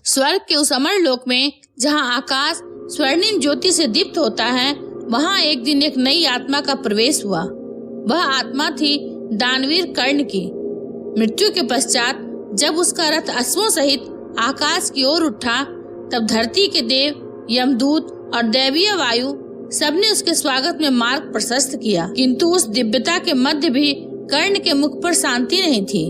स्वर्ग के उस अमर लोक में जहाँ आकाश स्वर्णिम ज्योति से दीप्त होता है, वहाँ एक दिन एक नई आत्मा का प्रवेश हुआ। वह आत्मा थी दानवीर कर्ण की। मृत्यु के पश्चात जब उसका रथ अश्वों सहित आकाश की ओर उठा, तब धरती के देव, यमदूत और दैवीय वायु सबने उसके स्वागत में मार्ग प्रशस्त किया। किंतु उस दिव्यता के मध्य भी कर्ण के मुख पर शांति नहीं थी।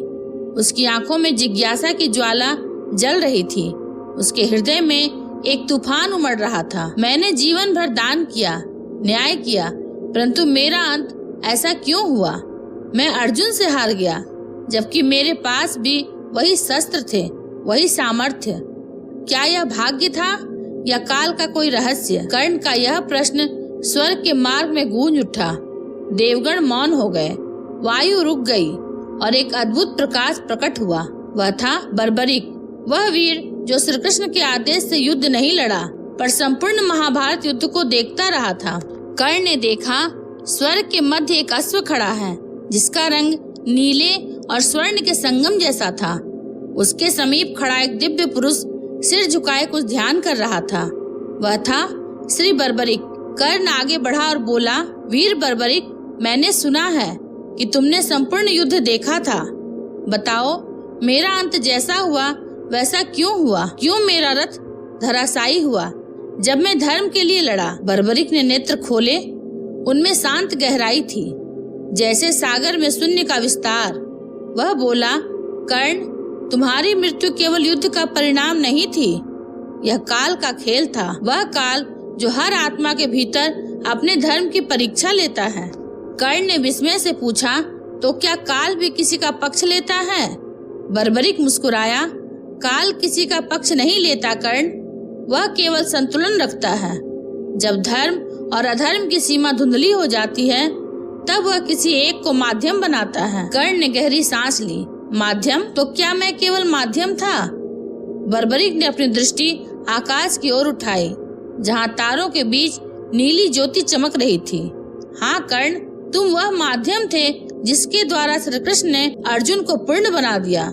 उसकी आंखों में जिज्ञासा की ज्वाला जल रही थी। उसके हृदय में एक तूफान उमड़ रहा था। मैंने जीवन भर दान किया, न्याय किया, परंतु मेरा अंत ऐसा क्यों हुआ? मैं अर्जुन से हार गया, जबकि मेरे पास भी वही शस्त्र थे, वही सामर्थ्य। क्या यह भाग्य था या काल का कोई रहस्य? कर्ण का यह प्रश्न स्वर्ग के मार्ग में गूंज उठा। देवगण मौन हो गए, वायु रुक गई और एक अद्भुत प्रकाश प्रकट हुआ। वह था बर्बरिक, वह वीर जो श्री कृष्ण के आदेश से युद्ध नहीं लड़ा, पर संपूर्ण महाभारत युद्ध को देखता रहा था। कर्ण ने देखा, स्वर्ग के मध्य एक अश्व खड़ा है, जिसका रंग नीले और स्वर्ण के संगम जैसा था। उसके समीप खड़ा एक दिव्य पुरुष सिर झुकाए कुछ ध्यान कर रहा था। वह था श्री बर्बरिक। कर्ण आगे बढ़ा और बोला, वीर बर्बरिक, मैंने सुना है कि तुमने संपूर्ण युद्ध देखा था। बताओ, मेरा अंत जैसा हुआ वैसा क्यों हुआ? क्यों मेरा रथ धराशायी हुआ जब मैं धर्म के लिए लड़ा? बर्बरिक ने नेत्र खोले, उनमें शांत गहराई थी, जैसे सागर में शून्य का विस्तार। वह बोला, कर्ण, तुम्हारी मृत्यु केवल युद्ध का परिणाम नहीं थी, यह काल का खेल था। वह काल जो हर आत्मा के भीतर अपने धर्म की परीक्षा लेता है। कर्ण ने विस्मय से पूछा, तो क्या काल भी किसी का पक्ष लेता है? बर्बरिक मुस्कुराया, काल किसी का पक्ष नहीं लेता कर्ण, वह केवल संतुलन रखता है। जब धर्म और अधर्म की सीमा धुंधली हो जाती है, तब वह किसी एक को माध्यम बनाता है। कर्ण ने गहरी सांस ली। माध्यम? तो क्या मैं केवल माध्यम था? बर्बरिक ने अपनी दृष्टि आकाश की ओर उठाई, जहाँ तारों के बीच नीली ज्योति चमक रही थी। हाँ कर्ण, तुम वह माध्यम थे जिसके द्वारा श्री कृष्ण ने अर्जुन को पूर्ण बना दिया।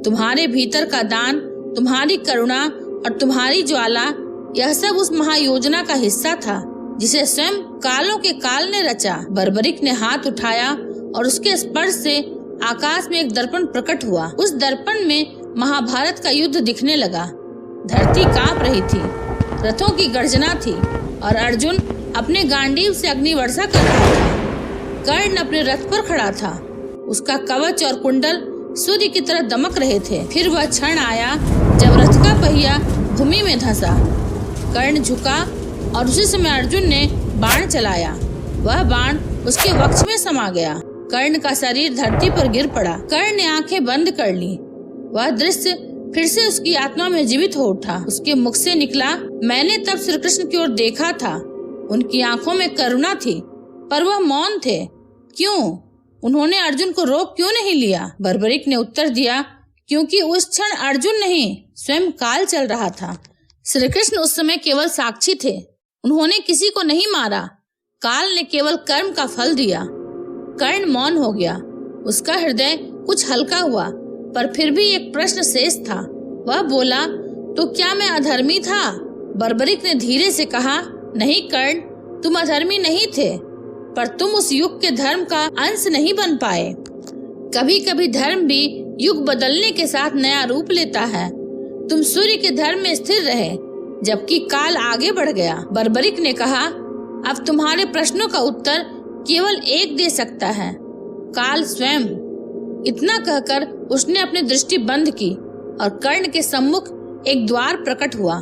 तुम्हारे भीतर का दान, तुम्हारी करुणा और तुम्हारी ज्वाला, यह सब उस महायोजना का हिस्सा था जिसे स्वयं कालों के काल ने रचा। बर्बरिक ने हाथ उठाया और उसके स्पर्श से आकाश में एक दर्पण प्रकट हुआ। उस दर्पण में महाभारत का युद्ध दिखने लगा। धरती कांप रही थी, रथों की गर्जना थी और अर्जुन अपने गांडीव से अग्नि वर्षा कर रहा था। कर्ण अपने रथ पर खड़ा था, उसका कवच और कुंडल सूर्य की तरह दमक रहे थे। फिर वह क्षण आया जब रथ का पहिया भूमि में धंसा। कर्ण झुका और उसी समय अर्जुन ने बाण चलाया। वह बाण उसके वक्ष में समा गया। कर्ण का शरीर धरती पर गिर पड़ा। कर्ण ने आंखें बंद कर ली। वह दृश्य फिर से उसकी आत्मा में जीवित हो उठा। उसके मुख से निकला, मैंने तब श्री कृष्ण की ओर देखा था। उनकी आंखों में करुणा थी, पर वह मौन थे। क्यों? उन्होंने अर्जुन को रोक क्यों नहीं लिया? बर्बरिक ने उत्तर दिया, क्योंकि उस क्षण अर्जुन नहीं, स्वयं काल चल रहा था। श्री कृष्ण उस समय केवल साक्षी थे। उन्होंने किसी को नहीं मारा। काल ने केवल कर्म का फल दिया। कर्ण मौन हो गया। उसका हृदय कुछ हल्का हुआ, पर फिर भी एक प्रश्न शेष था। वह बोला, तो क्या मैं अधर्मी था? बर्बरिक ने धीरे से कहा, नहीं कर्ण, तुम अधर्मी नहीं थे, पर तुम उस युग के धर्म का अंश नहीं बन पाए। कभी कभी धर्म भी युग बदलने के साथ नया रूप लेता है। तुम सूर्य के धर्म में स्थिर रहे, जबकि काल आगे बढ़ गया। बर्बरिक ने कहा, अब तुम्हारे प्रश्नों का उत्तर केवल एक दे सकता है, काल स्वयं। इतना कहकर उसने अपनी दृष्टि बंद की और कर्ण के सम्मुख एक द्वार प्रकट हुआ।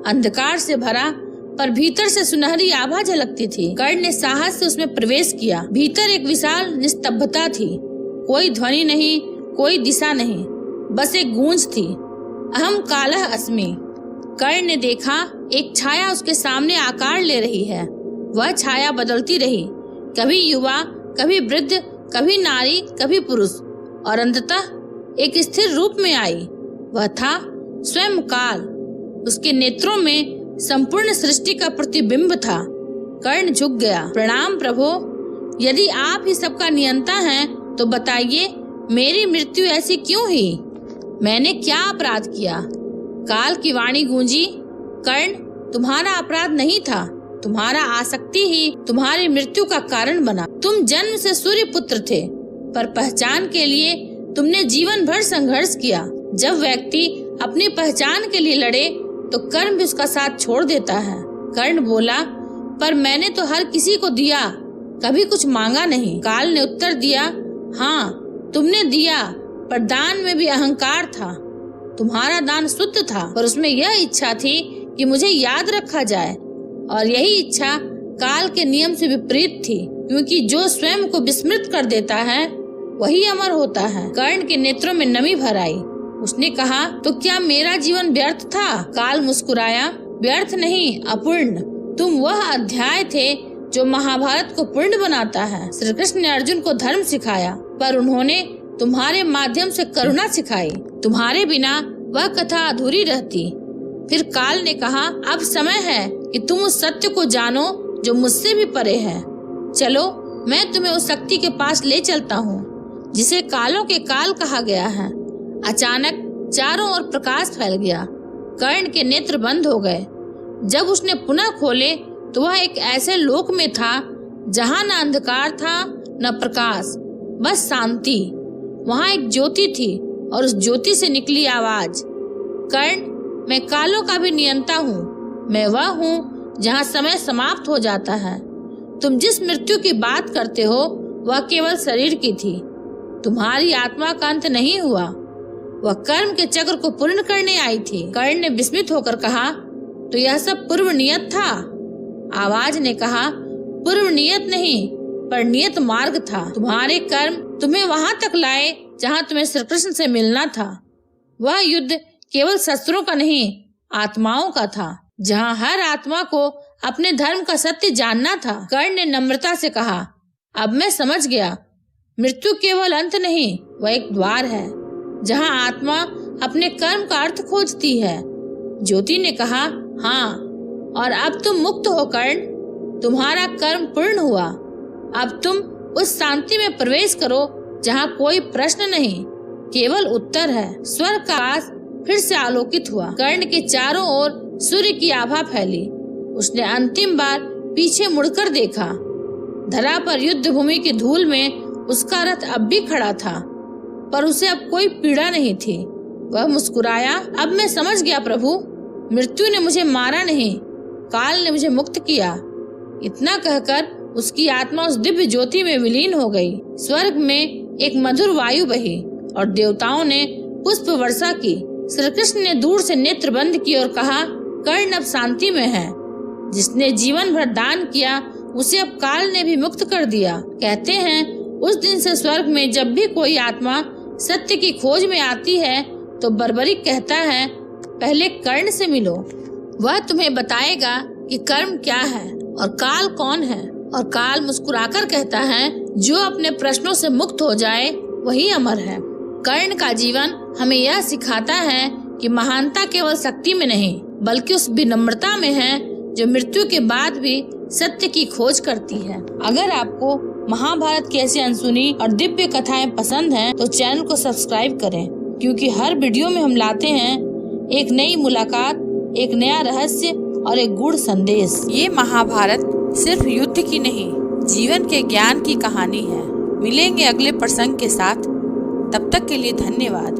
अंधकार से भरा, पर भीतर से सुनहरी आभा झलकती थी। कर्ण ने साहस से उसमें प्रवेश किया। भीतर एक विशाल निस्तब्धता थी। कोई ध्वनि नहीं, कोई दिशा नहीं, बस एक गूंज थी, अहम कालः अस्मि। कर्ण ने देखा, एक छाया उसके सामने आकार ले रही है। वह छाया बदलती रही, कभी युवा, कभी वृद्ध, कभी नारी, कभी पुरुष, और अंततः एक स्थिर रूप में आई। वह था स्वयं काल। उसके नेत्रों में संपूर्ण सृष्टि का प्रतिबिंब था। कर्ण झुक गया। प्रणाम प्रभु, यदि आप ही सबका नियंता हैं, तो बताइए मेरी मृत्यु ऐसी क्यों हुई? मैंने क्या अपराध किया? काल की वाणी गूंजी, कर्ण, तुम्हारा अपराध नहीं था, तुम्हारा आसक्ति ही तुम्हारी मृत्यु का कारण बना। तुम जन्म से सूर्य पुत्र थे, पर पहचान के लिए तुमने जीवन भर संघर्ष किया। जब व्यक्ति अपनी पहचान के लिए लड़े तो कर्म भी उसका साथ छोड़ देता है। कर्ण बोला, पर मैंने तो हर किसी को दिया, कभी कुछ मांगा नहीं। काल ने उत्तर दिया, हाँ तुमने दिया, पर दान में भी अहंकार था। तुम्हारा दान शुद्ध था, पर उसमें यह इच्छा थी कि मुझे याद रखा जाए, और यही इच्छा काल के नियम से विपरीत थी, क्योंकि जो स्वयं को विस्मृत कर देता है वही अमर होता है। कर्ण के नेत्रों में नमी भर आई। उसने कहा, तो क्या मेरा जीवन व्यर्थ था? काल मुस्कुराया, व्यर्थ नहीं, अपूर्ण। तुम वह अध्याय थे जो महाभारत को पूर्ण बनाता है। श्री कृष्ण ने अर्जुन को धर्म सिखाया, पर उन्होंने तुम्हारे माध्यम से करुणा सिखाई। तुम्हारे बिना वह कथा अधूरी रहती। फिर काल ने कहा, अब समय है कि तुम उस सत्य को जानो जो मुझसे भी परे है। चलो, मैं तुम्हें उस शक्ति के पास ले चलता हूँ जिसे कालों के काल कहा गया है। अचानक चारों ओर प्रकाश फैल गया। कर्ण के नेत्र बंद हो गए। जब उसने पुनः खोले तो वह एक ऐसे लोक में था जहाँ न अंधकार था न प्रकाश, बस शांति। वहाँ एक ज्योति थी और उस ज्योति से निकली आवाज, कर्ण, मैं कालों का भी नियंता हूँ। मैं वह हूँ जहाँ समय समाप्त हो जाता है। तुम जिस मृत्यु की बात करते हो वह केवल शरीर की थी। तुम्हारी आत्मा का अंत नहीं हुआ, वह कर्म के चक्र को पूर्ण करने आई थी। कर्ण ने विस्मित होकर कहा, तो यह सब पूर्व नियत था? आवाज ने कहा, पूर्व नियत नहीं, पर नियत मार्ग था। तुम्हारे कर्म तुम्हें वहां तक लाए जहां तुम्हें श्री कृष्ण से मिलना था। वह युद्ध केवल शस्त्रों का नहीं, आत्माओं का था, जहां हर आत्मा को अपने धर्म का सत्य जानना था। कर्ण ने नम्रता से कहा, अब मैं समझ गया। मृत्यु केवल अंत नहीं, वह एक द्वार है जहां आत्मा अपने कर्म का अर्थ खोजती है। ज्योति ने कहा, हाँ, और अब तुम मुक्त हो कर्ण, तुम्हारा कर्म पूर्ण हुआ। अब तुम उस शांति में प्रवेश करो जहाँ कोई प्रश्न नहीं, केवल उत्तर है। स्वर्ग का आकाश फिर से आलोकित हुआ। कर्ण के चारों ओर सूर्य की आभा फैली। उसने अंतिम बार पीछे मुड़कर देखा। धरा पर युद्ध भूमि की धूल में उसका रथ अब भी खड़ा था, पर उसे अब कोई पीड़ा नहीं थी। वह मुस्कुराया, अब मैं समझ गया प्रभु, मृत्यु ने मुझे मारा नहीं, काल ने मुझे मुक्त किया। इतना कहकर उसकी आत्मा उस दिव्य ज्योति में विलीन हो गई। स्वर्ग में एक मधुर वायु बही और देवताओं ने पुष्प वर्षा की। श्री कृष्ण ने दूर से नेत्र बंद किए और कहा, कर्ण अब शांति में है। जिसने जीवन भर दान किया उसे अब काल ने भी मुक्त कर दिया। कहते हैं उस दिन से स्वर्ग में जब भी कोई आत्मा सत्य की खोज में आती है तो बर्बरिक कहता है, पहले कर्ण से मिलो, वह तुम्हें बताएगा कि कर्म क्या है और काल कौन है। और काल मुस्कुराकर कहता है, जो अपने प्रश्नों से मुक्त हो जाए वही अमर है। कर्ण का जीवन हमें यह सिखाता है कि महानता केवल शक्ति में नहीं, बल्कि उस विनम्रता में है जो मृत्यु के बाद भी सत्य की खोज करती है। अगर आपको महाभारत की ऐसी अनसुनी और दिव्य कथाएं पसंद हैं, तो चैनल को सब्सक्राइब करें, क्योंकि हर वीडियो में हम लाते हैं एक नई मुलाकात, एक नया रहस्य और एक गूढ़ संदेश। ये महाभारत सिर्फ युद्ध की नहीं, जीवन के ज्ञान की कहानी है। मिलेंगे अगले प्रसंग के साथ, तब तक के लिए धन्यवाद।